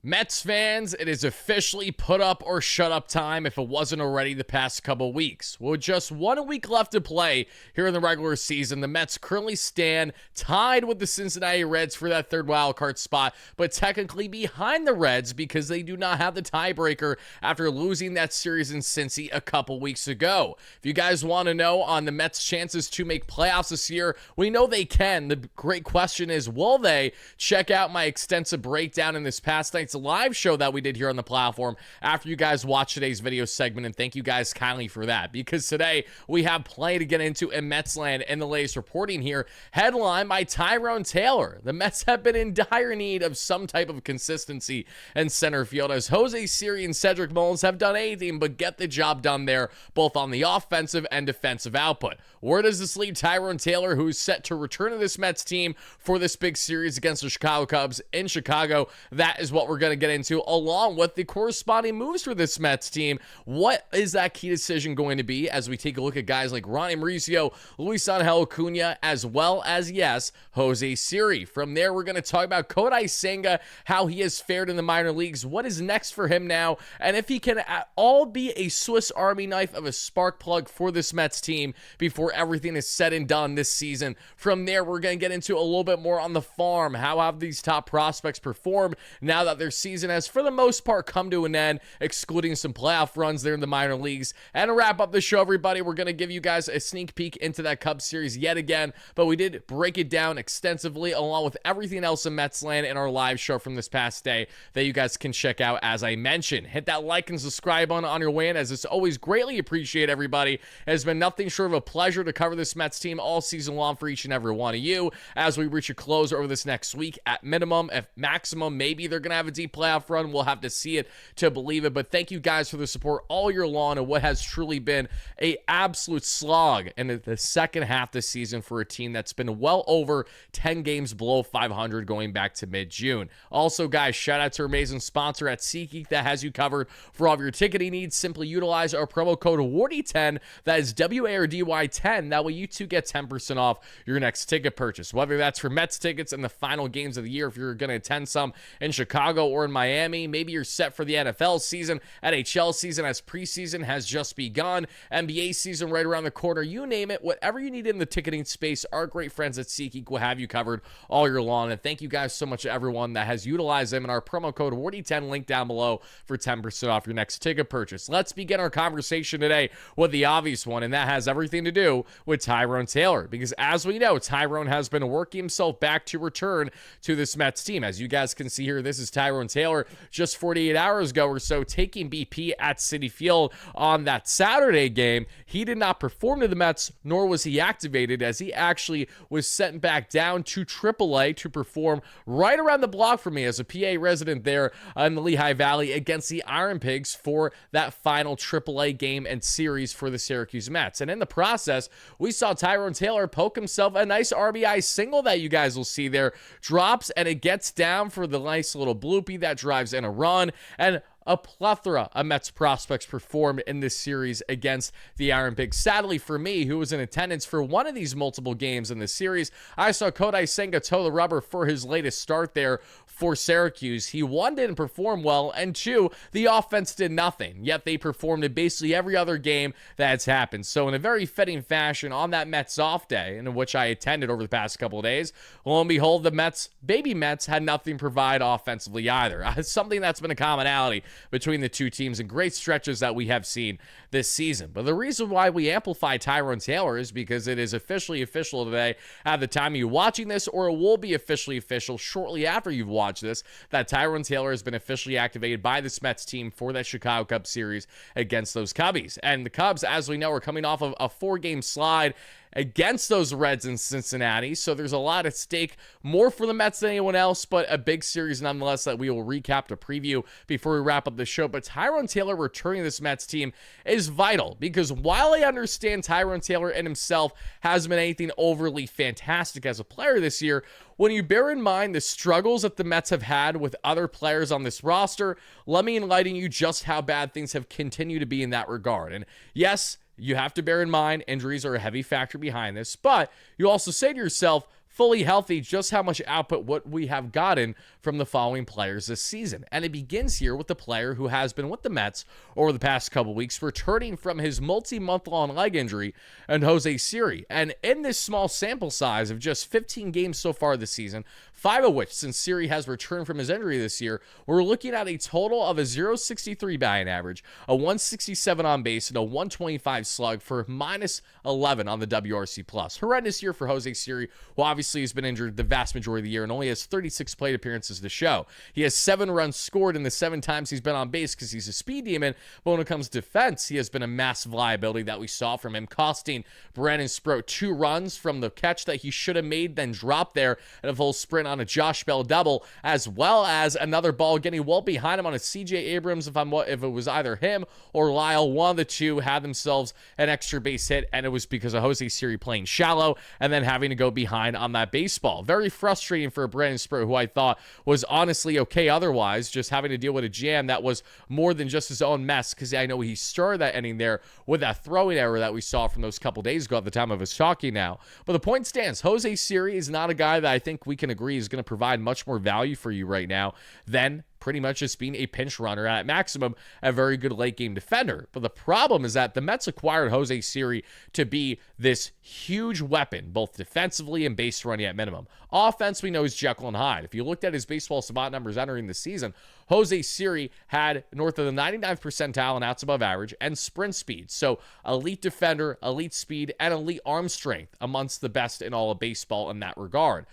Mets fans, it is officially put up or shut up time if it wasn't already the past couple weeks. With just 1 week left to play here in the regular season, the Mets currently stand tied with the Cincinnati Reds for that third wildcard spot, but technically behind the Reds because they do not have the tiebreaker after losing that series in Cincy a couple weeks ago. If you guys want to know on the Mets' chances to make playoffs this year, we know they can. The great question is, will they? Check out my extensive breakdown in this past night's live show that we did here on the platform after you guys watch today's video segment, and thank you guys kindly for that, because today we have plenty to get into in Mets land and the latest reporting here, headlined by Tyrone Taylor. The Mets have been in dire need of some type of consistency in center field, as Jose Siri and Cedric Mullins have done anything but get the job done there, both on the offensive and defensive output. Where does this leave Tyrone Taylor, who's set to return to this Mets team for this big series against the Chicago Cubs in Chicago? That is what we're going to get into, along with the corresponding moves for this Mets team. What is that key decision going to be as we take a look at guys like Ronnie Mauricio, Luisangel Acuña, as well as, yes, Jose Siri. From there, we're going to talk about Kodai Senga, how he has fared in the minor leagues, what is next for him now, and if he can at all be a Swiss Army knife of a spark plug for this Mets team before everything is said and done this season. From there, we're going to get into a little bit more on the farm. How have these top prospects performed now that their season has, for the most part, come to an end, excluding some playoff runs there in the minor leagues. And to wrap up the show, everybody, we're going to give you guys a sneak peek into that Cubs series yet again, but we did break it down extensively along with everything else in Mets land in our live show from this past day that you guys can check out. As I mentioned, hit that like and subscribe button on your way in, as it's always greatly appreciated, everybody. It has been nothing short of a pleasure to cover this Mets team all season long for each and every one of you as we reach a close over this next week. At minimum, if maximum, maybe they're going to have a deep playoff run. We'll have to see it to believe it, but thank you guys for the support all year long and what has truly been a absolute slog in the second half this season for a team that's been well over 10 games below 500 going back to mid-June. Also, guys, shout out to our amazing sponsor at SeatGeek that has you covered for all of your ticketing needs. Simply utilize our promo code WARDY10, that is WARDY10. That way you too get 10% off your next ticket purchase, whether that's for Mets tickets in the final games of the year if you're going to attend some in Chicago or in Miami. Maybe you're set for the NFL season, NHL season as preseason has just begun, NBA season right around the corner, you name it. Whatever you need in the ticketing space, our great friends at SeatGeek will have you covered all year long. And thank you guys so much to everyone that has utilized them, and our promo code WARDY10 link down below for 10% off your next ticket purchase. Let's begin our conversation today with the obvious one, and that has everything to do with Tyrone Taylor, because as we know, Tyrone has been working himself back to return to this Mets team. As you guys can see here, this is Tyrone Taylor just 48 hours ago or so taking BP at Citi Field on that Saturday game. He did not perform to the Mets, nor was he activated, as he actually was sent back down to AAA to perform right around the block for me as a PA resident there in the Lehigh Valley against the Iron Pigs for that final AAA game and series for the Syracuse Mets. And in the process, we saw Tyrone Taylor poke himself a nice RBI single that you guys will see there. Drops, and it gets down for the nice little bloopy that drives in a run. And a plethora of Mets prospects performed in this series against the Iron Pigs. Sadly for me, who was in attendance for one of these multiple games in the series, I saw Kodai Senga toe the rubber for his latest start there for Syracuse. He, one, didn't perform well, and two, the offense did nothing, yet they performed in basically every other game that's happened. So in a very fitting fashion, on that Mets off day, in which I attended over the past couple of days, lo and behold, the Mets, baby Mets, had nothing to provide offensively either. It's something that's been a commonality between the two teams in great stretches that we have seen this season. But the reason why we amplify Tyrone Taylor is because it is officially official today at the time of you watching this, or it will be officially official shortly after you've watched this, that Tyrone Taylor has been officially activated by this Mets team for that Chicago Cubs series against those Cubbies. And the Cubs, as we know, are coming off of a 4-game slide against those Reds in Cincinnati, so there's a lot at stake, more for the Mets than anyone else, but a big series nonetheless that we will recap to preview before we wrap up the show. But Tyrone Taylor returning this Mets team is vital, because while I understand Tyrone Taylor in himself hasn't been anything overly fantastic as a player this year, when you bear in mind the struggles that the Mets have had with other players on this roster, let me enlighten you just how bad things have continued to be in that regard. And yes, you have to bear in mind injuries are a heavy factor behind this, but you also say to yourself, fully healthy, just how much output what we have gotten from the following players this season. And it begins here with the player who has been with the Mets over the past couple weeks, returning from his multi-month-long leg injury, and Jose Siri. And in this small sample size of just 15 games so far this season, 5 of which since Siri has returned from his injury this year, we're looking at a total of a 0.63 batting average, a 167 on base, and a 125 slug for minus 11 on the WRC+. Horrendous year for Jose Siri, who obviously has been injured the vast majority of the year and only has 36 plate appearances to show. He has 7 runs scored in the 7 times he's been on base because he's a speed demon, but when it comes to defense, he has been a massive liability that we saw from him, costing Brandon Sproat 2 runs from the catch that he should have made, then dropped there at a full sprint on a Josh Bell double, as well as another ball getting well behind him on a CJ Abrams. If it was either him or Lyle, one of the two had themselves an extra base hit, and it was because of Jose Siri playing shallow and then having to go behind on that baseball. Very frustrating for Brandon Sproat, who I thought was honestly okay otherwise, just having to deal with a jam that was more than just his own mess, because I know he started that inning there with that throwing error that we saw from those couple days ago at the time of us talking now. But the point stands, Jose Siri is not a guy that I think we can agree is going to provide much more value for you right now than pretty much just being a pinch runner at maximum, a very good late game defender. But the problem is that the Mets acquired Jose Siri to be this huge weapon, both defensively and base running at minimum. Offense, we know, is Jekyll and Hyde. If you looked at his baseball savant numbers entering the season, Jose Siri had north of the 99th percentile in outs above average and sprint speed. So elite defender, elite speed, and elite arm strength, amongst the best in all of baseball in that regard.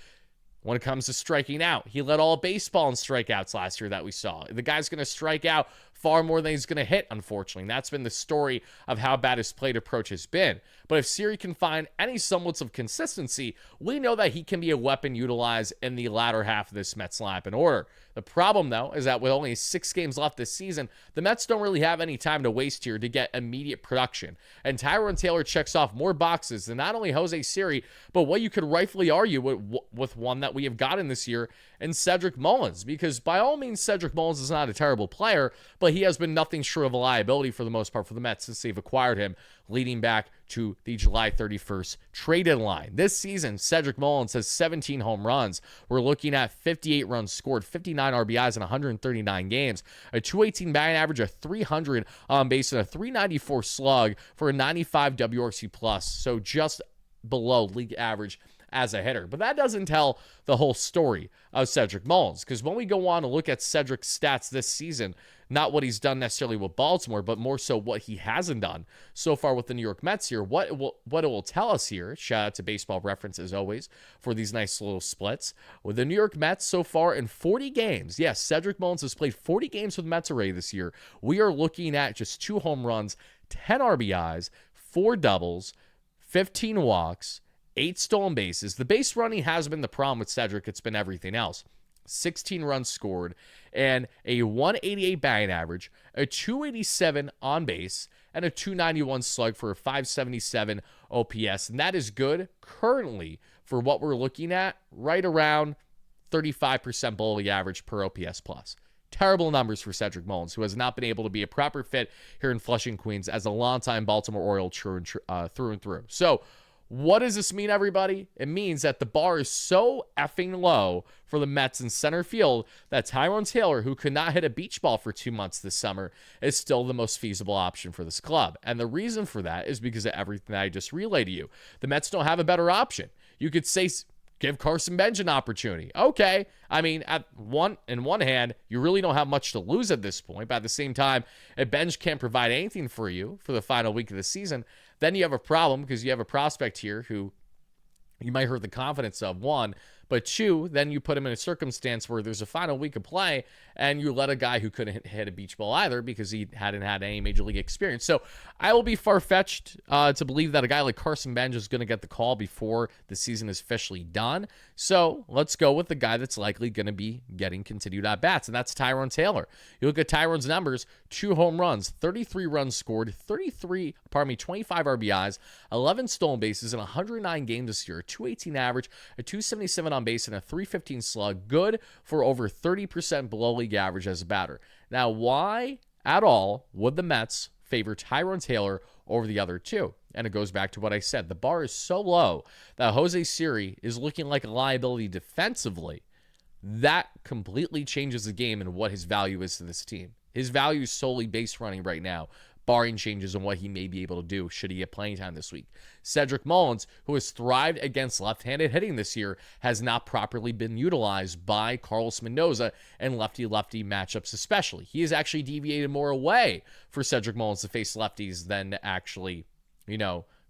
When it comes to striking out, he led all of baseball in strikeouts last year that we saw. The guy's going to strike out far more than he's going to hit, unfortunately. And that's been the story of how bad his plate approach has been. But if Siri can find any semblance of consistency, we know that he can be a weapon utilized in the latter half of this Mets lineup and order. The problem, though, is that with only 6 games left this season, the Mets don't really have any time to waste here to get immediate production. And Tyrone Taylor checks off more boxes than not only Jose Siri, but what you could rightfully argue with one that we have gotten this year in Cedric Mullins. Because by all means, Cedric Mullins is not a terrible player, but he has been nothing short of a liability for the most part for the Mets since they've acquired him, leading back to the July 31st trade deadline. This season, Cedric Mullins has 17 home runs. We're looking at 58 runs scored, 59 RBIs in 139 games, a 218 batting average, a 300 on base, and a 394 slug for a 95 WRC+. So just below league average as a hitter. But that doesn't tell the whole story of Cedric Mullins, because when we go on to look at Cedric's stats this season, not what he's done necessarily with Baltimore, but more so what he hasn't done so far with the New York Mets here. What it will tell us here, shout out to Baseball Reference as always for these nice little splits. With the New York Mets so far in 40 games, yes, Cedric Mullins has played 40 games with Mets already this year. We are looking at just 2 home runs, 10 RBIs, 4 doubles, 15 walks, 8 stolen bases. The base running has been the problem with Cedric. It's been everything else. 16 runs scored, and a 188 batting average, a 287 on base, and a 291 slug for a 577 OPS. And that is good currently for what we're looking at, right around 35% below the average per OPS plus. Terrible numbers for Cedric Mullins, who has not been able to be a proper fit here in Flushing, Queens as a longtime Baltimore Oriole through and through. So what does this mean, everybody? It means that the bar is so effing low for the Mets in center field that Tyrone Taylor, who could not hit a beach ball for 2 months this summer, is still the most feasible option for this club. And the reason for that is because of everything that I just relayed to you. The Mets don't have a better option. You could say, give Carson Bench an opportunity. Okay. I mean, in one hand, you really don't have much to lose at this point. But at the same time, if Bench can't provide anything for you for the final week of the season, then you have a problem because you have a prospect here who you might hurt the confidence of, 1, but 2, then you put him in a circumstance where there's a final week of play and you let a guy who couldn't hit a beach ball either because he hadn't had any major league experience. So I will be far-fetched to believe that a guy like Carson Bench is going to get the call before the season is officially done. So let's go with the guy that's likely going to be getting continued at-bats, and that's Tyrone Taylor. You look at Tyrone's numbers, 2 home runs, 33 runs scored, 25 RBIs, 11 stolen bases in 109 games this year, a 218 average, a 277 on base, and a 315 slug, good for over 30% below league average as a batter. Now, why at all would the Mets favor Tyrone Taylor over the other 2? And it goes back to what I said. The bar is so low that Jose Siri is looking like a liability defensively. That completely changes the game and what his value is to this team. His value is solely base running right now, barring changes in what he may be able to do should he get playing time this week. Cedric Mullins, who has thrived against left-handed hitting this year, has not properly been utilized by Carlos Mendoza and lefty-lefty matchups especially. He has actually deviated more away for Cedric Mullins to face lefties than to actually,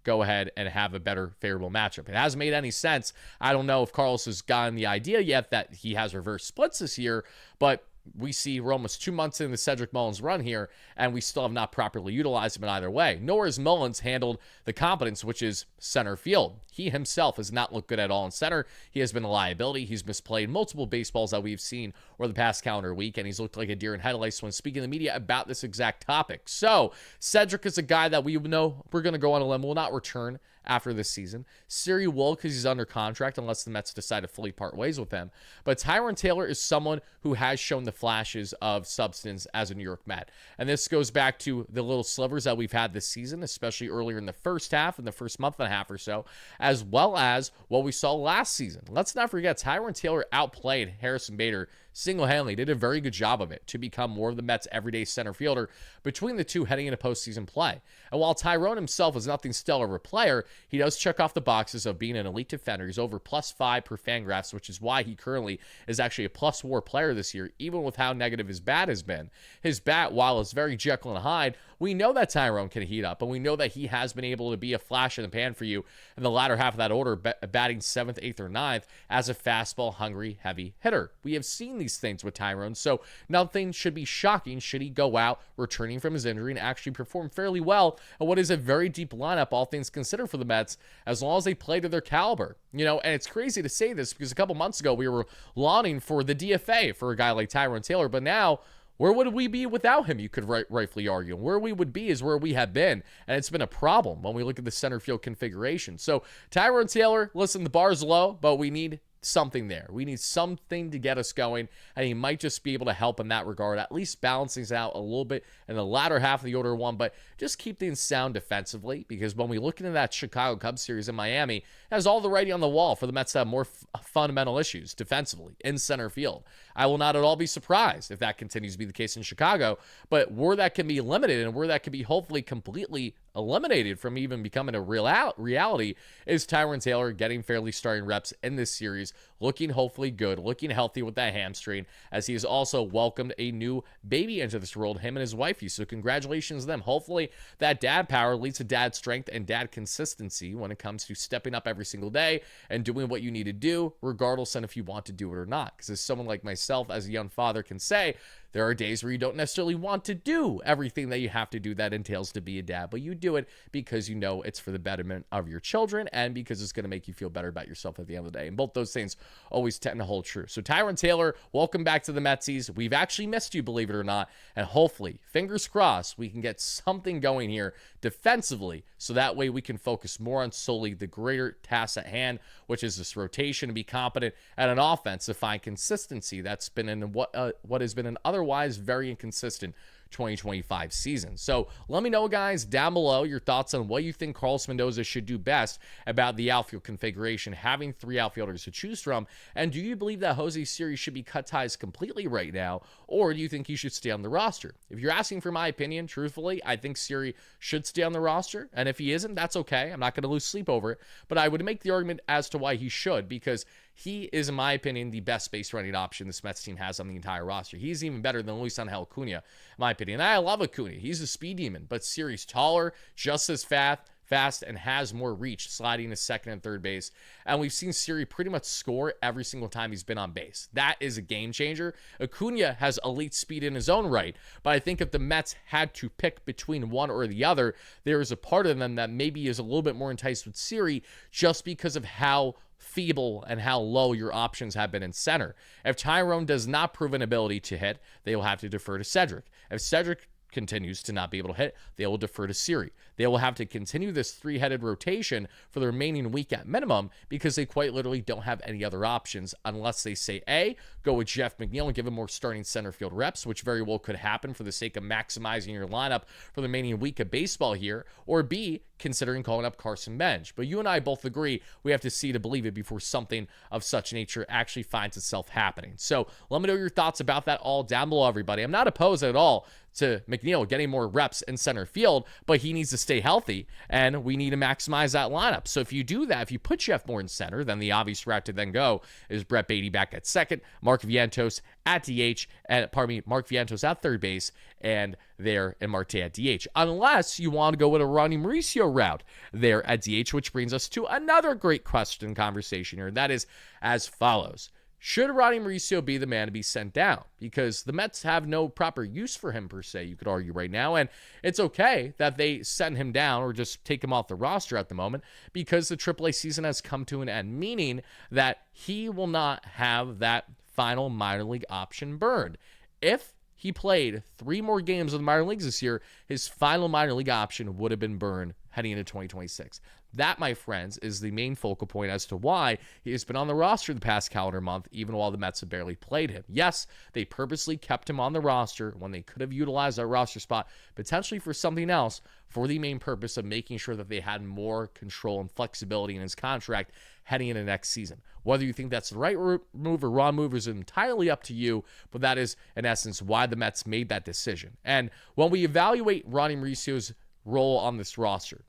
go ahead and have a better favorable matchup. It hasn't made any sense. I don't know if Carlos has gotten the idea yet that he has reverse splits this year, but we see we're almost 2 months in the Cedric Mullins run here, and we still have not properly utilized him in either way. Nor has Mullins handled the competence, which is center field. He himself has not looked good at all in center. He has been a liability. He's misplayed multiple baseballs that we've seen over the past calendar week, and he's looked like a deer in headlights when speaking to the media about this exact topic. So Cedric is a guy that we know we're going to go on a limb, will not return after this season. Siri will, because he's under contract unless the Mets decide to fully part ways with him. But Tyrone Taylor is someone who has shown the flashes of substance as a New York Met. And this goes back to the little slivers that we've had this season, especially earlier in the first half, in the first month and a half or so, as well as what we saw last season. Let's not forget, Tyrone Taylor outplayed Harrison Bader single-handedly, did a very good job of it to become more of the Mets' everyday center fielder between the two heading into postseason play. And while Tyrone himself is nothing stellar of a player, he does check off the boxes of being an elite defender. He's over +5 per Fangraphs, which is why he currently is actually a +4 player this year, even with how negative his bat has been. His bat, while it's very Jekyll and Hyde, we know that Tyrone can heat up, and we know that he has been able to be a flash in the pan for you in the latter half of that order, batting 7th, 8th, or 9th as a fastball-hungry, heavy hitter. We have seen these things with Tyrone, so nothing should be shocking should he go out returning from his injury and actually perform fairly well in what is a very deep lineup, all things considered, for the Mets, as long as they play to their caliber. And it's crazy to say this because a couple months ago we were longing for the DFA for a guy like Tyrone Taylor, but now where would we be without him, you could rightfully argue. Where we would be is where we have been, and it's been a problem when we look at the center field configuration. So Tyrone Taylor, listen, the bar's low, but we need something there. We need something to get us going, and he might just be able to help in that regard, at least balance things out a little bit in the latter half of the order one, but just keep things sound defensively, because when we look into that Chicago Cubs series in Miami, it has all the writing on the wall for the Mets to have more fundamental issues defensively in center field. I will not at all be surprised if that continues to be the case in Chicago, but where that can be limited and where that can be hopefully completely eliminated from even becoming a reality is Tyrone Taylor getting fairly starting reps in this series, looking hopefully good, looking healthy with that hamstring, as he has also welcomed a new baby into this world, him and his wifey. So congratulations to them. Hopefully that dad power leads to dad strength and dad consistency when it comes to stepping up every single day and doing what you need to do, regardless of if you want to do it or not. Because as someone like myself, as a young father, can say, there are days where you don't necessarily want to do everything that you have to do that entails to be a dad, but you do it because you know it's for the betterment of your children and because it's going to make you feel better about yourself at the end of the day. And both those things always tend to hold true. So Tyrone Taylor, welcome back to the Metsies. We've actually missed you, believe it or not, and hopefully, fingers crossed, we can get something going here defensively, so that way we can focus more on solely the greater task at hand, which is this rotation, and be competent at an offense to find consistency that's been in what has been an otherwise very inconsistent 2025 season. So let me know, guys, down below your thoughts on what you think Carlos Mendoza should do best about the outfield configuration, having 3 outfielders to choose from, and do you believe that Jose Siri should be cut ties completely right now, or do you think he should stay on the roster? If you're asking for my opinion, truthfully, I think Siri should stay on the roster, and if he isn't, that's okay. I'm not going to lose sleep over it, but I would make the argument as to why he should, because he is, in my opinion, the best base running option this Mets team has on the entire roster. He's even better than Luis Angel Acuña, in my opinion. And I love Acuña. He's a speed demon, but Siri's taller, just as fast, and has more reach, sliding to second and third base. And we've seen Siri pretty much score every single time he's been on base. That is a game changer. Acuña has elite speed in his own right, but I think if the Mets had to pick between one or the other, there is a part of them that maybe is a little bit more enticed with Siri just because of how feeble and how low your options have been in center. If Tyrone does not prove an ability to hit, they will have to defer to Cedric. If Cedric continues to not be able to hit, they will defer to Siri. They will have to continue this three-headed rotation for the remaining week at minimum because they quite literally don't have any other options unless they say, A, go with Jeff McNeil and give him more starting center field reps, which very well could happen for the sake of maximizing your lineup for the remaining week of baseball here, or B, considering calling up Carson Bench. But you and I both agree we have to see to believe it before something of such nature actually finds itself happening. So let me know your thoughts about that all down below, everybody. I'm not opposed at all to McNeil getting more reps in center field, but he needs to stay healthy, and we need to maximize that lineup. So if you do that, if you put Jeff Moore in center, then the obvious route to then go is Brett Beatty back at second, Mark Vientos at DH, and Mark Vientos at third base, and there and Marte at DH. Unless you want to go with a Ronnie Mauricio route there at DH, which brings us to another great question conversation here, and that is as follows. Should Ronnie Mauricio be the man to be sent down? Because the Mets have no proper use for him, per se, you could argue right now. And it's okay that they send him down or just take him off the roster at the moment because the AAA season has come to an end, meaning that he will not have that final minor league option burned. If he played 3 more games of the minor leagues this year, his final minor league option would have been burned heading into 2026. That, my friends, is the main focal point as to why he has been on the roster the past calendar month, even while the Mets have barely played him. Yes, they purposely kept him on the roster when they could have utilized that roster spot potentially for something else, for the main purpose of making sure that they had more control and flexibility in his contract heading into next season. Whether you think that's the right move or wrong move is entirely up to you, but that is, in essence, why the Mets made that decision. And when we evaluate Ronnie Mauricio's role on this roster,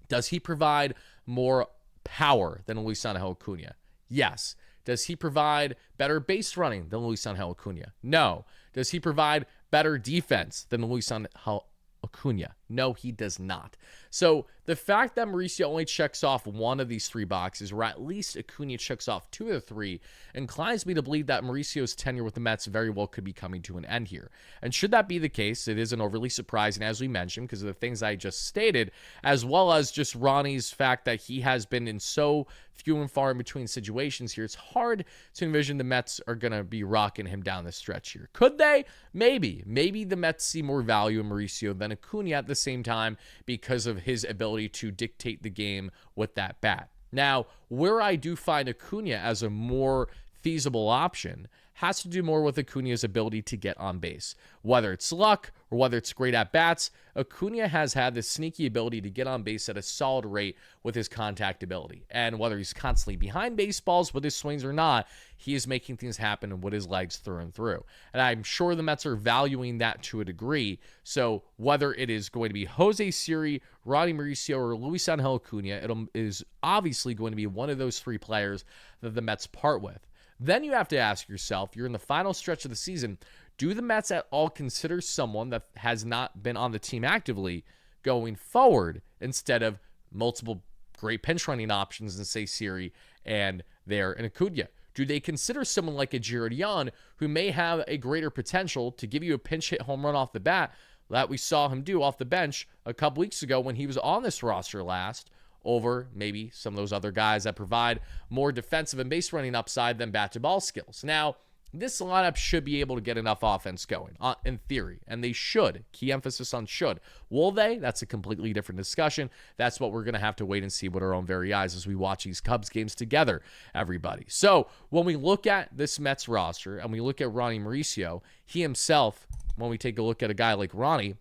does he provide more power than Luisangel Acuña? Yes. Does he provide better base running than Luisangel Acuña? No. Does he provide better defense than Luisangel Acuña? No, he does not. So the fact that Mauricio only checks off one of these 3 boxes, or at least Acuña checks off 2 of the 3, inclines me to believe that Mauricio's tenure with the Mets very well could be coming to an end here. And should that be the case, it isn't overly surprising, as we mentioned, because of the things I just stated, as well as just Ronnie's fact that he has been in so few and far in between situations here. It's hard to envision the Mets are going to be rocking him down the stretch here. Could they? Maybe. Maybe the Mets see more value in Mauricio than Acuña at the same time because of his ability to dictate the game with that bat. Now, where I do find Acuña as a more feasible option has to do more with Acuña's ability to get on base. Whether it's luck or whether it's great at-bats, Acuña has had this sneaky ability to get on base at a solid rate with his contact ability. And whether he's constantly behind baseballs with his swings or not, he is making things happen with his legs through and through. And I'm sure the Mets are valuing that to a degree. So whether it is going to be Jose Siri, Ronnie Mauricio, or Luisangel Acuña, it is obviously going to be one of those 3 players that the Mets part with. Then you have to ask yourself, you're in the final stretch of the season, do the Mets at all consider someone that has not been on the team actively going forward instead of multiple great pinch running options and say Siri and Acuña? Do they consider someone like a Jared Young who may have a greater potential to give you a pinch hit home run off the bat that we saw him do off the bench a couple weeks ago when he was on this roster last, over maybe some of those other guys that provide more defensive and base running upside than bat-to-ball skills? Now, this lineup should be able to get enough offense going, in theory, and they should. Key emphasis on should. Will they? That's a completely different discussion. That's what we're going to have to wait and see with our own very eyes as we watch these Cubs games together, everybody. So, when we look at this Mets roster and we look at Ronnie Mauricio, he himself, when we take a look at a guy like Ronnie,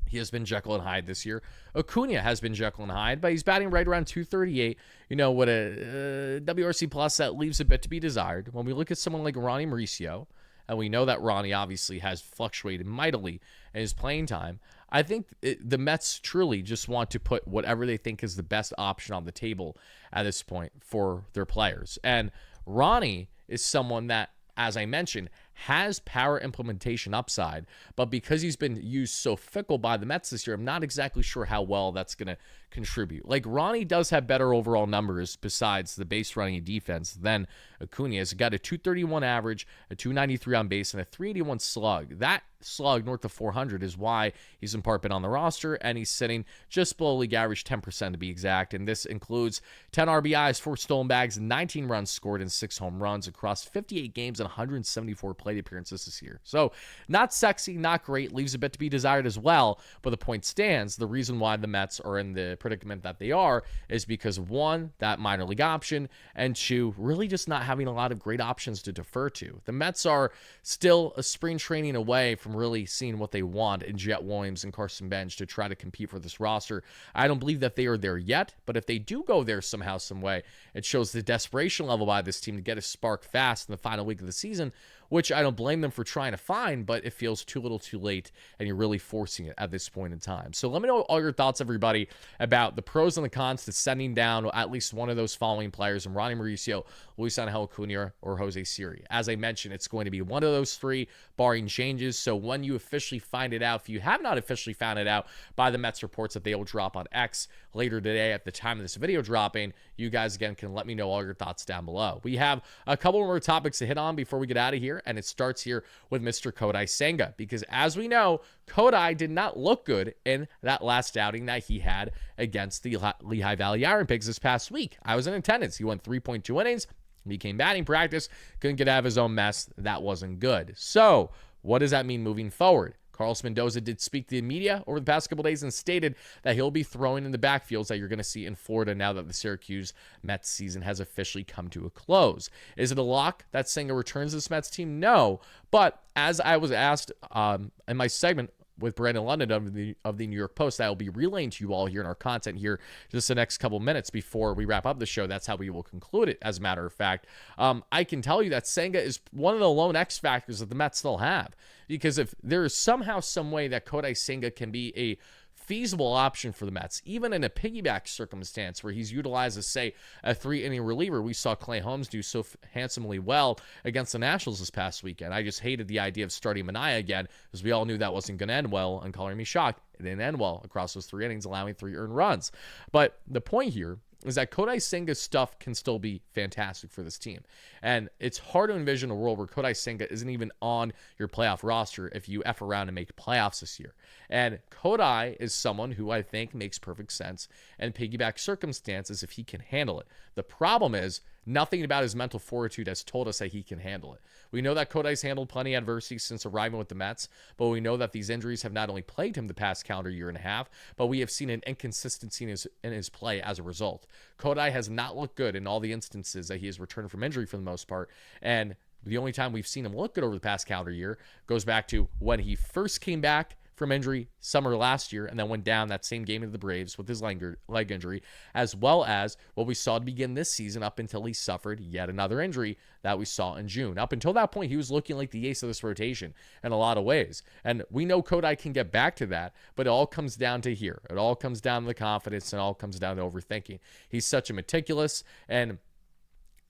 he has been Jekyll and Hyde this year. Acuña has been Jekyll and Hyde, but he's batting right around 238. You know, with a WRC plus that leaves a bit to be desired. When we look at someone like Ronnie Mauricio, and we know that Ronnie obviously has fluctuated mightily in his playing time, I think the Mets truly just want to put whatever they think is the best option on the table at this point for their players. And Ronnie is someone that, as I mentioned, has power implementation upside, but because he's been used so fickle by the Mets this year, I'm not exactly sure how well that's going to contribute. Like, Ronnie does have better overall numbers besides the base running and defense than Acuña. He's got a 231 average, a 293 on base, and a 381 slug. That slug north of 400 is why he's in part been on the roster, and he's sitting just below league average, 10% to be exact. And this includes 10 RBIs, 4 stolen bags, 19 runs scored, and 6 home runs across 58 games and 174 plate appearances this year. So not sexy, not great, leaves a bit to be desired as well. But the point stands, the reason why the Mets are in the predicament that they are is because of one, that minor league option, and two, really just not having a lot of great options to defer to. The Mets are still a spring training away from really seeing what they want in Jet Williams and Carson Bench to try to compete for this roster. I don't believe that they are there yet, but if they do go there somehow, some way, it shows the desperation level by this team to get a spark fast in the final week of the season, which I don't blame them for trying to find, but it feels too little too late, and you're really forcing it at this point in time. So let me know all your thoughts, everybody, about the pros and the cons to sending down at least one of those following players, from Ronnie Mauricio, Luis Angel Acuña, or Jose Siri. As I mentioned, it's going to be one of those three, barring changes. So when you officially find it out, if you have not officially found it out by the Mets reports that they will drop on X later today at the time of this video dropping, you guys, again, can let me know all your thoughts down below. We have a couple more topics to hit on before we get out of here, and it starts here with Mr. Kodai Senga, because as we know, Kodai did not look good in that last outing that he had against the Lehigh Valley Iron Pigs this past week. I was in attendance. He went 3.2 innings. He came batting practice, couldn't get out of his own mess. That wasn't good. So what does that mean moving forward? Carlos Mendoza did speak to the media over the past couple days and stated that he'll be throwing in the backfields that you're going to see in Florida now that the Syracuse Mets season has officially come to a close. Is it a lock that Senga returns to this Mets team? No. But as I was asked in my segment with Brandon London of the New York Post, that I will be relaying to you all here in our content here just the next couple minutes before we wrap up the show. That's how we will conclude it, as a matter of fact. I can tell you that Senga is one of the lone X factors that the Mets still have, because if there is somehow, some way that Kodai Senga can be a feasible option for the Mets, even in a piggyback circumstance where he's utilized as, say, a 3-inning reliever. We saw Clay Holmes do so handsomely well against the Nationals this past weekend. I just hated the idea of starting Manaea again, because we all knew that wasn't going to end well, and coloring me shocked, it didn't end well across those 3 innings, allowing 3 earned runs. But the point here is that Kodai Senga's stuff can still be fantastic for this team. And it's hard to envision a world where Kodai Senga isn't even on your playoff roster if you F around and make playoffs this year. And Kodai is someone who I think makes perfect sense in piggyback circumstances if he can handle it. The problem is, nothing about his mental fortitude has told us that he can handle it. We know that Kodai's handled plenty of adversity since arriving with the Mets, but we know that these injuries have not only plagued him the past calendar year and a half, but we have seen an inconsistency in his play as a result. Kodai has not looked good in all the instances that he has returned from injury for the most part, and the only time we've seen him look good over the past calendar year goes back to when he first came back from injury summer last year and then went down that same game of the Braves with his leg injury, as well as what we saw to begin this season up until he suffered yet another injury that we saw in June. Up until that point, he was looking like the ace of this rotation in a lot of ways. And we know Kodai can get back to that, but it all comes down to here. It all comes down to the confidence, and it all comes down to overthinking. He's such a meticulous and,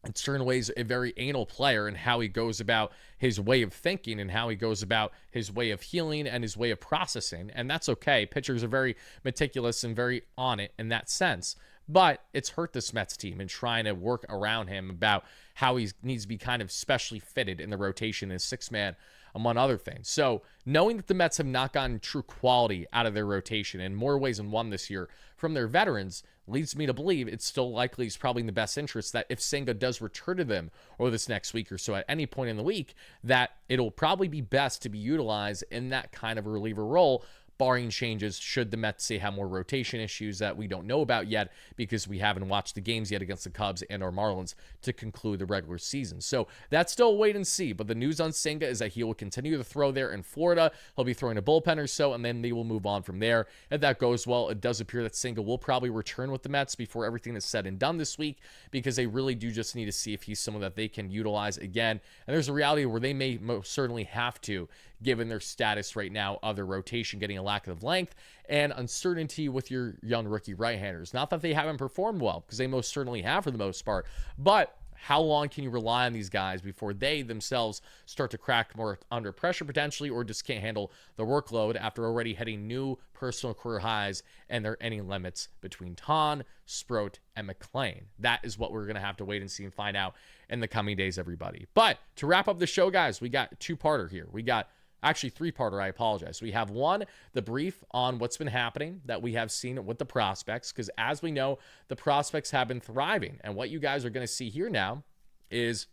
in certain ways, a very anal player in how he goes about his way of thinking and how he goes about his way of healing and his way of processing. And that's okay. Pitchers are very meticulous and very on it in that sense. But it's hurt this Mets team in trying to work around him about how he needs to be kind of specially fitted in the rotation as 6-man, among other things. So knowing that the Mets have not gotten true quality out of their rotation in more ways than one this year from their veterans leads me to believe it's still likely, it's probably in the best interest that if Senga does return to them over this next week or so at any point in the week, that it'll probably be best to be utilized in that kind of a reliever role, barring changes should the Mets say have more rotation issues that we don't know about yet because we haven't watched the games yet against the Cubs and or Marlins to conclude the regular season. So that's still wait and see, but the news on Senga is that he will continue to throw there in Florida. He'll be throwing a bullpen or so, and then they will move on from there. If that goes well, it does appear that Senga will probably return with the Mets before everything is said and done this week, because they really do just need to see if he's someone that they can utilize again. And there's a reality where they may most certainly have to, given their status right now of their rotation getting a lack of length and uncertainty with your young rookie right-handers. Not that they haven't performed well, because they most certainly have for the most part, but how long can you rely on these guys before they themselves start to crack more under pressure potentially, or just can't handle the workload after already hitting new personal career highs and their inning limits between Ton, Sproat, and McClain? That is what we're going to have to wait and see and find out in the coming days, everybody. But to wrap up the show, guys, we got a two-parter here. We got actually three-parter, I apologize. We have one, the brief on what's been happening that we have seen with the prospects, because as we know, the prospects have been thriving. And what you guys are going to see here now is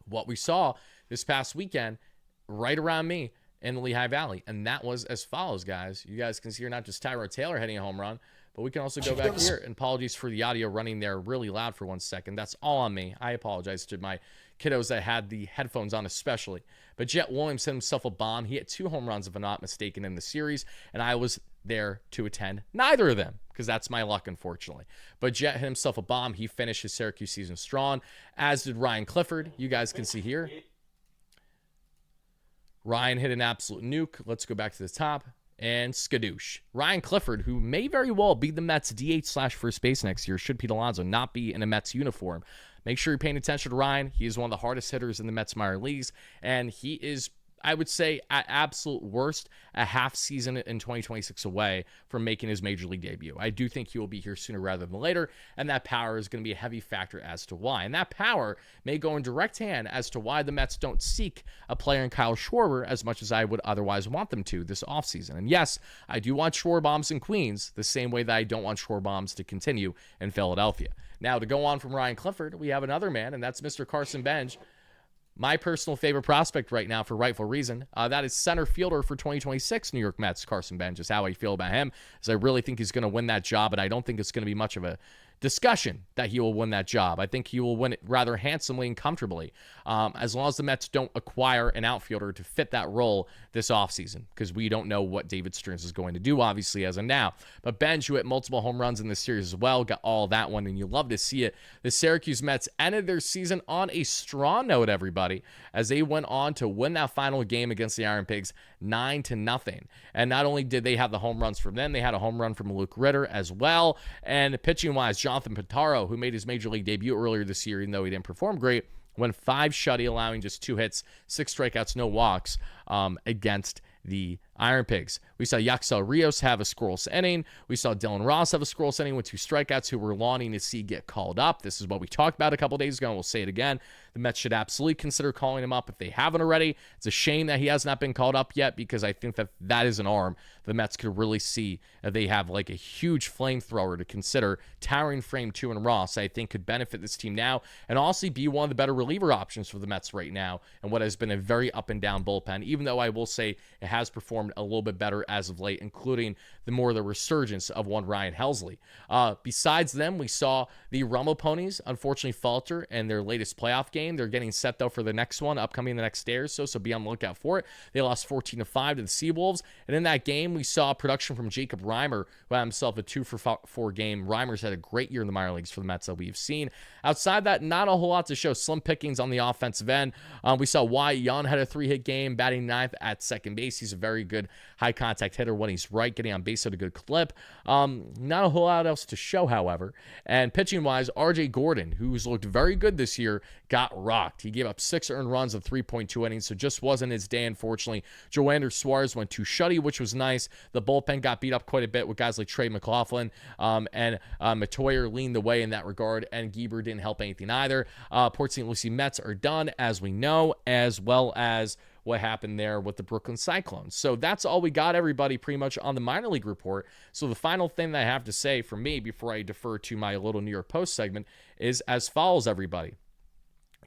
what we saw this past weekend right around me in the Lehigh Valley. And that was as follows, guys. You guys can see here not just Tyrone Taylor hitting a home run, but we can also go back here. And apologies for the audio running there really loud for 1 second. That's all on me. I apologize to my kiddos that had the headphones on especially. But Jet Williams hit himself a bomb. He hit 2 home runs, if I'm not mistaken, in the series. And I was there to attend neither of them because that's my luck, unfortunately. But Jet hit himself a bomb. He finished his Syracuse season strong, as did Ryan Clifford. You guys can see here. Ryan hit an absolute nuke. Let's go back to the top. And skadoosh. Ryan Clifford, who may very well be the Mets DH/first base next year, should Pete Alonso not be in a Mets uniform. Make sure you're paying attention to Ryan. He is one of the hardest hitters in the Mets minor leagues, and he is, I would say, at absolute worst, a half season in 2026 away from making his major league debut. I do think he will be here sooner rather than later, and that power is going to be a heavy factor as to why. And that power may go in direct hand as to why the Mets don't seek a player in Kyle Schwarber as much as I would otherwise want them to this offseason. And yes, I do want Schwarber bombs in Queens the same way that I don't want Schwarber bombs to continue in Philadelphia. Now, to go on from Ryan Clifford, we have another man, and that's Mr. Carson Bench. My personal favorite prospect right now for rightful reason. That is center fielder for 2026 New York Mets, Carson Bench, is how I feel about him, as I really think he's going to win that job, and I don't think it's going to be much of a discussion that he will win that job. I think he will win it rather handsomely and comfortably, as long as the Mets don't acquire an outfielder to fit that role this offseason, because we don't know what David Stearns is going to do, obviously, as of now. But Benj, who hit multiple home runs in this series as well, got all that one, and you love to see it. The Syracuse Mets ended their season on a strong note, everybody, as they went on to win that final game against the Iron Pigs 9-0. And not only did they have the home runs from them, they had a home run from Luke Ritter as well. And pitching-wise, Jonathan Pitaro, who made his major league debut earlier this year, even though he didn't perform great, went 5 shutty, allowing just 2 hits, 6 strikeouts, no walks against the Iron Pigs. We saw Yaxel Rios have a scoreless inning. We saw Dylan Ross have a scoreless inning with 2 strikeouts, who we're longing to see get called up. This is what we talked about a couple days ago, and we'll say it again. The Mets should absolutely consider calling him up if they haven't already. It's a shame that he has not been called up yet, because I think that that is an arm the Mets could really see if they have like a huge flamethrower to consider. Towering frame 2 in Ross, I think, could benefit this team now and also be one of the better reliever options for the Mets right now, and what has been a very up and down bullpen, even though I will say it has performed a little bit better as of late, including the resurgence of one Ryan Helsley. Besides them, we saw the Rumble Ponies unfortunately falter in their latest playoff game. They're getting set though for the next one upcoming the next day or so be on the lookout for it. They lost 14-5 to the Seawolves, and in that game we saw production from Jacob Reimer, who had himself a 2-for-4 game. Reimer's had a great year in the minor leagues for the Mets that we've seen. Outside that, not a whole lot to show. Slim pickings on the offensive end. We saw Wyatt Young had a 3-hit game, batting 9th at second base. He's a very good high contact hitter when he's right, getting on base at a good clip. Not a whole lot else to show, however. And pitching wise, RJ Gordon, who's looked very good this year, got rocked. He gave up 6 earned runs of 3.2 innings, so just wasn't his day, unfortunately. Joander Suarez went 2 shutty, which was nice. The bullpen got beat up quite a bit with guys like Trey McLaughlin, and Matoyer leaned the way in that regard, and Gieber didn't help anything either. Port St. Lucie Mets are done, as we know, as well as what happened there with the Brooklyn Cyclones. So that's all we got, everybody, pretty much on the minor league report. So the final thing that I have to say for me before I defer to my little New York Post segment is as follows, everybody.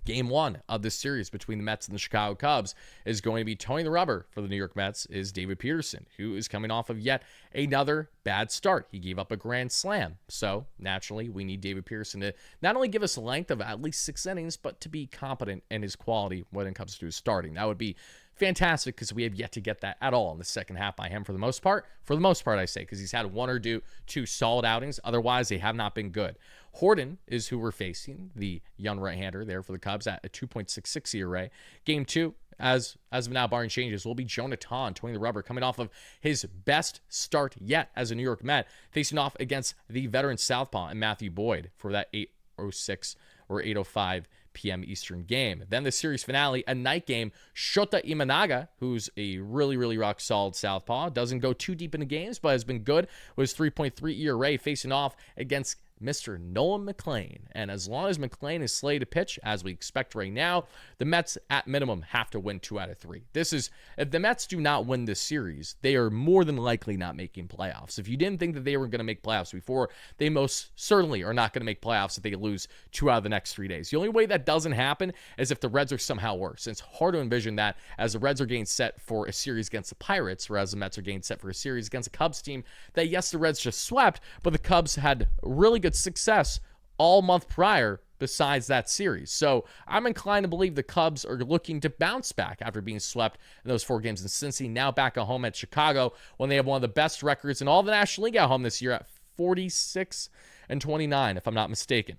Game 1 of this series between the Mets and the Chicago Cubs is going to be Tony the Rubber for the New York Mets is David Peterson, who is coming off of yet another bad start. He gave up a grand slam. So naturally, we need David Peterson to not only give us a length of at least 6 innings, but to be competent in his quality when it comes to his starting. That would be fantastic, because we have yet to get that at all in the second half by him for the most part. For the most part, I say, because he's had 1 or 2 solid outings. Otherwise, they have not been good. Horton is who we're facing, the young right-hander there for the Cubs at a 2.66 ERA. Game 2, as of now, barring changes, will be Jonathan, Tony the Rubber, coming off of his best start yet as a New York Met, facing off against the veteran southpaw and Matthew Boyd for that 8:06 or 8:05 p.m. Eastern game. Then the series finale, a night game, Shota Imanaga, who's a really, really rock-solid southpaw, doesn't go too deep into games, but has been good with his 3.3 ERA, facing off against Mr. Nolan McLean. And as long as McLean is slated to pitch, as we expect right now, the Mets at minimum have to win 2 out of 3. If the Mets do not win this series, they are more than likely not making playoffs. If you didn't think that they were going to make playoffs before, they most certainly are not going to make playoffs if they lose 2 out of the next 3 days. The only way that doesn't happen is if the Reds are somehow worse. It's hard to envision that, as the Reds are getting set for a series against the Pirates, whereas the Mets are getting set for a series against a Cubs team that, yes, the Reds just swept, but the Cubs had really good success all month prior besides that series. So I'm inclined to believe the Cubs are looking to bounce back after being swept in those 4 games in Cincy, now back at home at Chicago when they have one of the best records in all the National League at home this year at 46-29, if I'm not mistaken.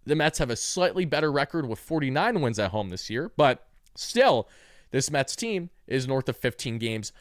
The Mets have a slightly better record with 49 wins at home this year, but still, this Mets team is north of 15 games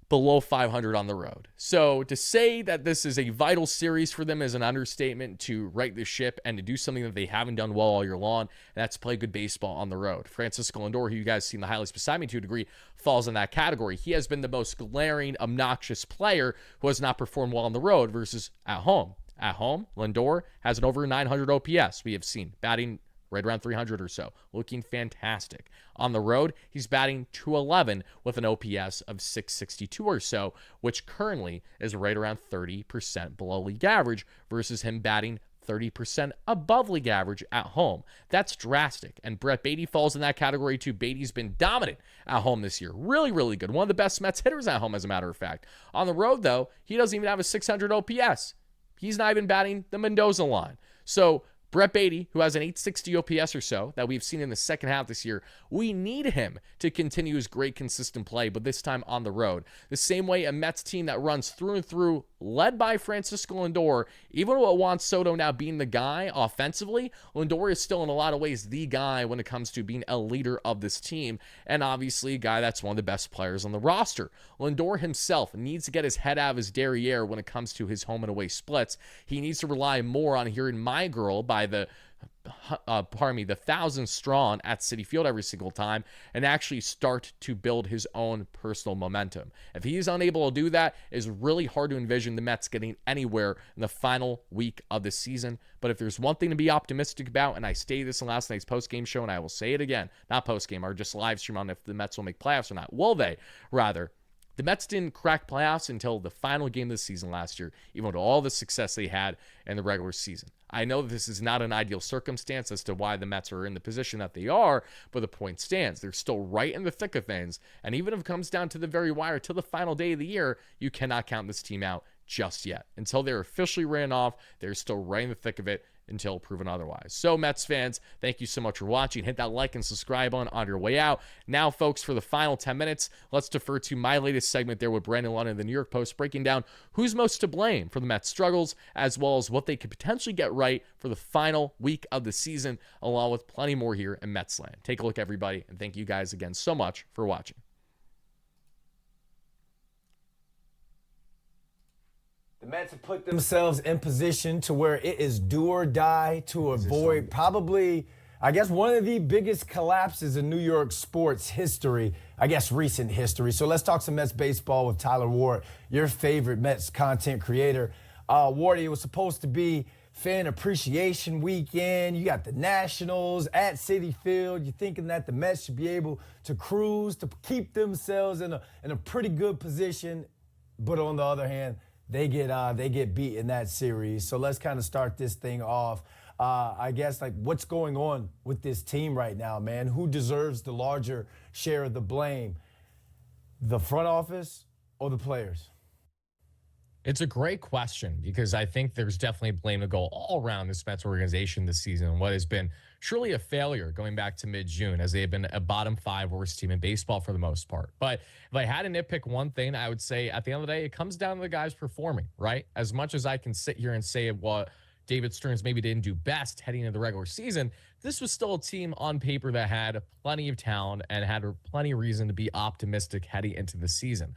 below 500 on the road. So to say that this is a vital series for them is an understatement to right the ship and to do something that they haven't done well all year long, and that's play good baseball on the road. Francisco Lindor, who you guys seen the highlights beside me to a degree, falls in that category. He has been the most glaring, obnoxious player who has not performed well on the road versus at home. At home, Lindor has an over 900 OPS, we have seen, batting right around 300 or so, looking fantastic. On the road, he's batting .211 with an OPS of 662 or so, which currently is right around 30% below league average versus him batting 30% above league average at home. That's drastic. And Brett Baty falls in that category too. Baty's been dominant at home this year. Really, really good. One of the best Mets hitters at home, as a matter of fact. On the road, though, he doesn't even have a 600 OPS. He's not even batting the Mendoza line. So Brett Baty, who has an 860 OPS or so that we've seen in the second half this year, we need him to continue his great consistent play, but this time on the road. The same way a Mets team that runs through and through, led by Francisco Lindor, even with Juan Soto now being the guy offensively, Lindor is still in a lot of ways the guy when it comes to being a leader of this team, and obviously a guy that's one of the best players on the roster. Lindor himself needs to get his head out of his derriere when it comes to his home and away splits. He needs to rely more on hearing My Girl by the 1,000 strong at Citi Field every single time and actually start to build his own personal momentum. If he is unable to do that, it's really hard to envision the Mets getting anywhere in the final week of the season. But if there's one thing to be optimistic about, and I stated this in last night's post-game show, and I will say it again, not post-game, or just live stream on if the Mets will make playoffs or not. Will they? Rather, the Mets didn't crack playoffs until the final game of the season last year, even with all the success they had in the regular season. I know this is not an ideal circumstance as to why the Mets are in the position that they are, but the point stands. They're still right in the thick of things, and even if it comes down to the very wire till the final day of the year, you cannot count this team out just yet. Until they're officially ran off, they're still right in the thick of it until proven otherwise. So, Mets fans, thank you so much for watching. Hit that like and subscribe on your way out. Now, folks, for the final 10 minutes, let's defer to my latest segment there with Brandon Lund of the New York Post, breaking down who's most to blame for the Mets' struggles, as well as what they could potentially get right for the final week of the season, along with plenty more here in Metsland. Take a look, everybody, and thank you guys again so much for watching. The Mets have put themselves in position to where it is do or die to avoid probably, I guess, one of the biggest collapses in New York sports history, I guess recent history. So let's talk some Mets baseball with Tyler Ward, your favorite Mets content creator. Wardy, it was supposed to be Fan Appreciation Weekend. You got the Nationals at Citi Field. You're thinking that the Mets should be able to cruise, to keep themselves in a pretty good position. But on the other hand, they get beat in that series. So let's kind of start this thing off. I guess, like, what's going on with this team right now, man? Who deserves the larger share of the blame? The front office or the players? It's a great question because I think there's definitely blame to go all around this Mets organization this season. What has been surely a failure going back to mid-June, as they have been a bottom 5 worst team in baseball for the most part. But if I had to nitpick one thing, I would say at the end of the day, it comes down to the guys performing, right? As much as I can sit here and say what David Stearns maybe didn't do best heading into the regular season, this was still a team on paper that had plenty of talent and had plenty of reason to be optimistic heading into the season.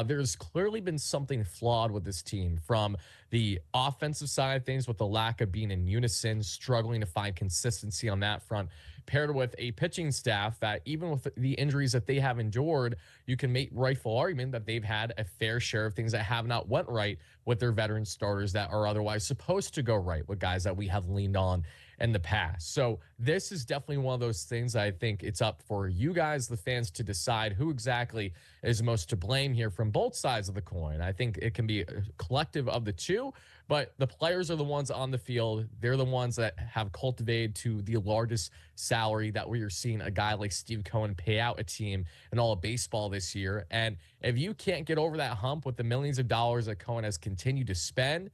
There's clearly been something flawed with this team from the offensive side of things, with the lack of being in unison, struggling to find consistency on that front, paired with a pitching staff that, even with the injuries that they have endured, you can make rightful argument that they've had a fair share of things that have not went right with their veteran starters that are otherwise supposed to go right with guys that we have leaned on in the past. So this is definitely one of those things that I think it's up for you guys, the fans, to decide who exactly is most to blame here from both sides of the coin. I think it can be a collective of the two, but the players are the ones on the field. They're the ones that have cultivated to the largest salary that we are seeing a guy like Steve Cohen pay out a team in all of baseball this year. And if you can't get over that hump with the millions of dollars that Cohen has continued to spend,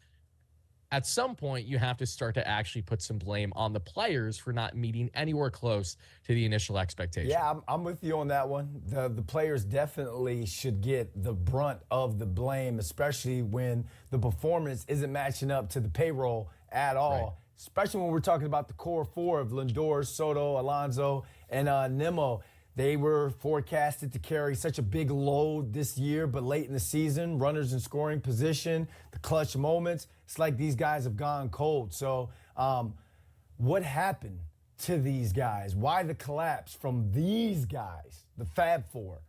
at some point you have to start to actually put some blame on the players for not meeting anywhere close to the initial expectation. Yeah, I'm with you on that one. The players definitely should get the brunt of the blame, especially when the performance isn't matching up to the payroll at all. Right. Especially when we're talking about the core four of Lindor, Soto, Alonso, and Nimmo. They were forecasted to carry such a big load this year, but late in the season, runners in scoring position, the clutch moments, it's like these guys have gone cold. So what happened to these guys? Why the collapse from these guys, the Fab Four?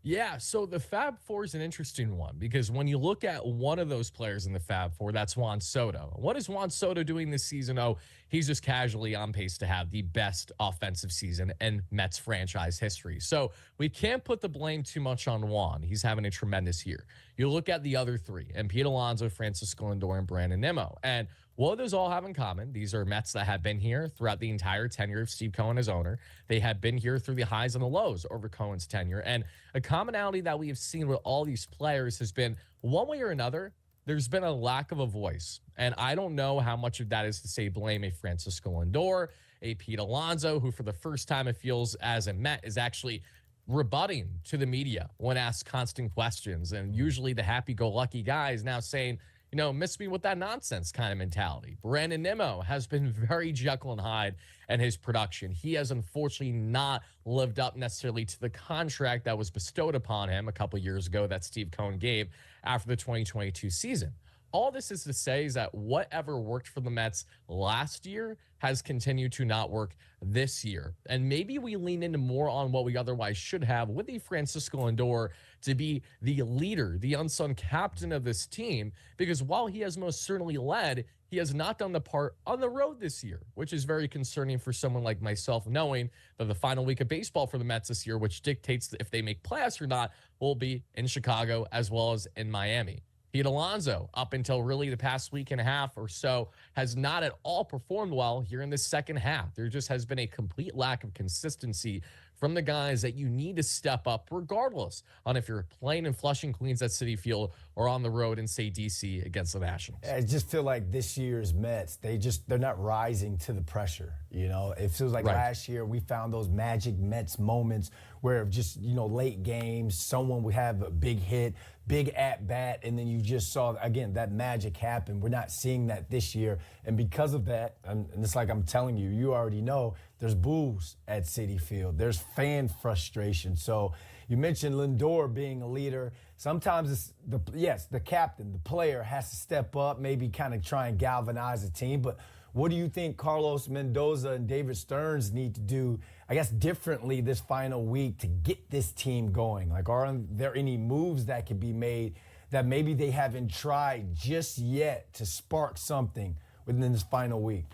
Yeah, so the Fab Four is an interesting one because when you look at one of those players in the Fab Four, that's Juan Soto. What is Juan Soto doing this season? Oh, he's just casually on pace to have the best offensive season in Mets franchise history. So we can't put the blame too much on Juan. He's having a tremendous year. You look at the other three, and Pete Alonso, Francisco Lindor, and Brandon Nimmo. And what those all have in common, these are Mets that have been here throughout the entire tenure of Steve Cohen as owner. They have been here through the highs and the lows over Cohen's tenure. And a commonality that we have seen with all these players has been, one way or another, there's been a lack of a voice. And I don't know how much of that is to say blame a Francisco Lindor, a Pete Alonso, who for the first time it feels as a Met is actually rebutting to the media when asked constant questions. And usually the happy-go-lucky guy is now saying, you know, miss me with that nonsense kind of mentality. Brandon Nimmo has been very Jekyll and Hyde in his production. He has unfortunately not lived up necessarily to the contract that was bestowed upon him a couple years ago that Steve Cohen gave after the 2022 season. All this is to say is that whatever worked for the Mets last year has continued to not work this year. And maybe we lean into more on what we otherwise should have with the Francisco Lindor to be the leader, the unsung captain of this team, because while he has most certainly led, he has not done the part on the road this year, which is very concerning for someone like myself, knowing that the final week of baseball for the Mets this year, which dictates if they make playoffs or not, will be in Chicago as well as in Miami. Pete Alonso, up until really the past week and a half or so, has not at all performed well here in the second half. There just has been a complete lack of consistency from the guys that you need to step up regardless on if you're playing in Flushing, Queens at Citi Field or on the road in, say, DC against the Nationals. I just feel like this year's Mets, they're not rising to the pressure. You know, it feels like last year we found those magic Mets moments where just, you know, late games, someone would have a big hit, big at-bat, and then you just saw, again, that magic happen. We're not seeing that this year. And because of that, and it's like I'm telling you, you already know, there's boos at Citi Field. There's fan frustration. So you mentioned Lindor being a leader. Sometimes it's the captain, the player has to step up, maybe kind of try and galvanize the team. But what do you think Carlos Mendoza and David Stearns need to do, I guess, differently this final week to get this team going? Like, are there any moves that could be made that maybe they haven't tried just yet to spark something within this final week?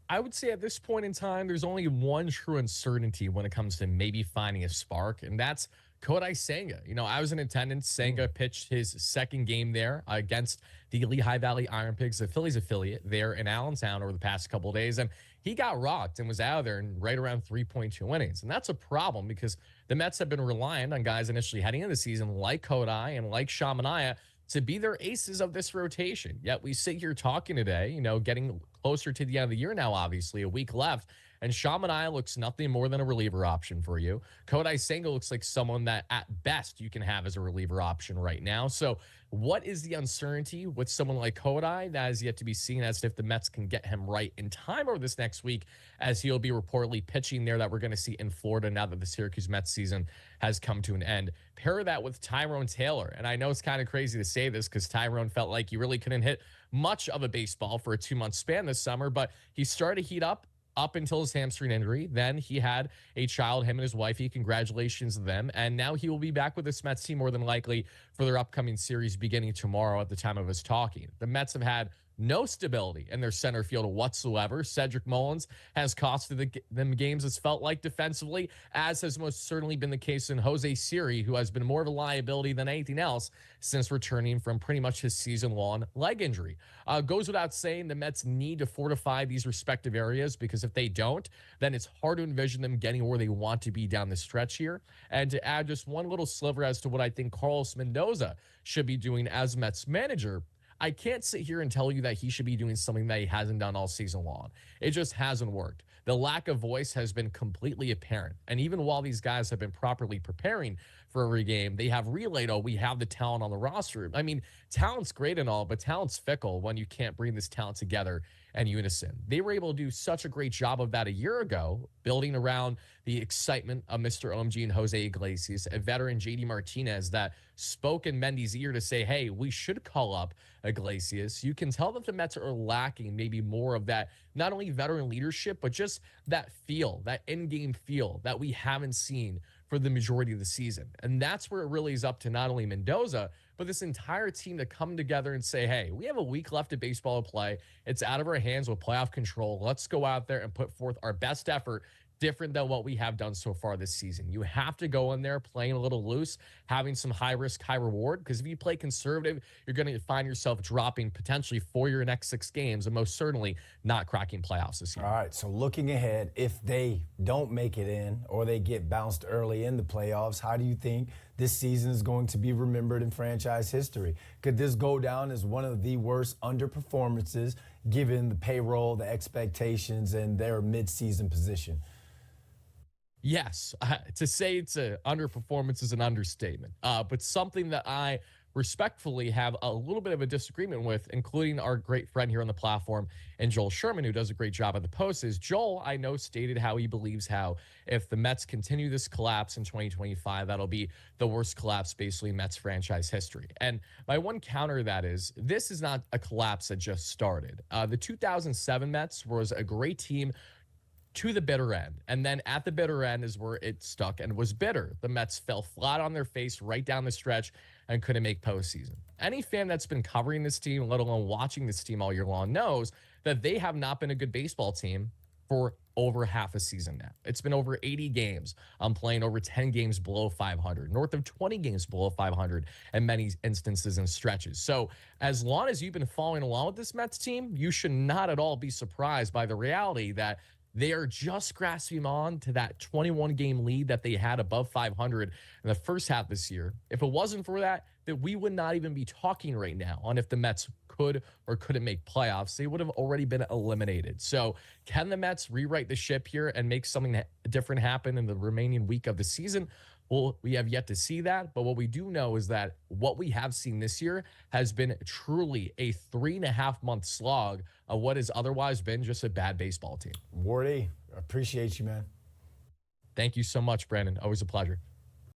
I would say at this point in time, there's only one true uncertainty when it comes to maybe finding a spark, and that's Kodai Senga. You know, I was in attendance. Senga pitched his second game there against the Lehigh Valley Iron Pigs, the Phillies affiliate there in Allentown over the past couple of days, and he got rocked and was out of there in right around 3.2 innings. And that's a problem because the Mets have been reliant on guys initially heading into the season like Kodai and like Shamanaya to be their aces of this rotation. Yet we sit here talking today, you know, getting closer to the end of the year now, obviously, a week left, And Shamanai looks nothing more than a reliever option for you. Kodai Senga looks like someone that at best you can have as a reliever option right now. So what is the uncertainty with someone like Kodai? That is yet to be seen as if the Mets can get him right in time over this next week, as he'll be reportedly pitching there that we're going to see in Florida now that the Syracuse Mets season has come to an end. Pair that with Tyrone Taylor. And I know it's kind of crazy to say this because Tyrone felt like he really couldn't hit much of a baseball for a 2-month span this summer, but he started to heat up until his hamstring injury. Then he had a child, him and his wifey. Congratulations to them. And now he will be back with this Mets team more than likely for their upcoming series beginning tomorrow at the time of us talking. The Mets have had no stability in their center field whatsoever. Cedric Mullins has costed them games, it's felt like, defensively, as has most certainly been the case in Jose Siri, who has been more of a liability than anything else since returning from pretty much his season-long leg injury. Goes without saying, the Mets need to fortify these respective areas, because if they don't, then it's hard to envision them getting where they want to be down the stretch here. And to add just one little sliver as to what I think Carlos Mendoza should be doing as Mets manager, I can't sit here and tell you that he should be doing something that he hasn't done all season long. It just hasn't worked. The lack of voice has been completely apparent. And even while these guys have been properly preparing for every game, they have relayed, oh, we have the talent on the roster. I mean, talent's great and all, but talent's fickle when you can't bring this talent together in unison. They were able to do such a great job of that a year ago, building around the excitement of Mr. OMG and Jose Iglesias, a veteran JD Martinez that spoke in Mendy's ear to say, hey, we should call up Iglesias. You can tell that the Mets are lacking maybe more of that, not only veteran leadership, but just that feel, that in-game feel that we haven't seen for the majority of the season. And that's where it really is up to not only Mendoza, but this entire team to come together and say, hey, we have a week left of baseball to play. It's out of our hands with playoff control. Let's go out there and put forth our best effort, different than what we have done so far this season. You have to go in there playing a little loose, having some high risk, high reward, because if you play conservative, you're going to find yourself dropping potentially for your next 6 games and most certainly not cracking playoffs this year. All right, so looking ahead, if they don't make it in or they get bounced early in the playoffs, how do you think this season is going to be remembered in franchise history? Could this go down as one of the worst underperformances given the payroll, the expectations, and their midseason position? Yes, to say it's an underperformance is an understatement, but something that I respectfully have a little bit of a disagreement with, including our great friend here on the platform and Joel Sherman, who does a great job at the post, is Joel, I know, stated how he believes how if the Mets continue this collapse in 2025, that'll be the worst collapse basically in Mets franchise history. And my one counter to that is this is not a collapse that just started. The 2007 Mets was a great team to the bitter end. And then at the bitter end is where it stuck and was bitter. The Mets fell flat on their face right down the stretch and couldn't make postseason. Any fan that's been covering this team, let alone watching this team all year long, knows that they have not been a good baseball team for over half a season now. It's been over 80 games. I'm playing over 10 games below 500, north of 20 games below 500 in many instances and stretches. So as long as you've been following along with this Mets team, you should not at all be surprised by the reality that they are just grasping on to that 21-game lead that they had above 500 in the first half this year. If it wasn't for that we would not even be talking right now on if the Mets could or couldn't make playoffs. They would have already been eliminated. So can the Mets rewrite the ship here and make something different happen in the remaining week of the season? Well, we have yet to see that, but what we do know is that what we have seen this year has been truly a 3.5-month slog of what has otherwise been just a bad baseball team. Wardy, appreciate you, man. Thank you so much, Brandon. Always a pleasure.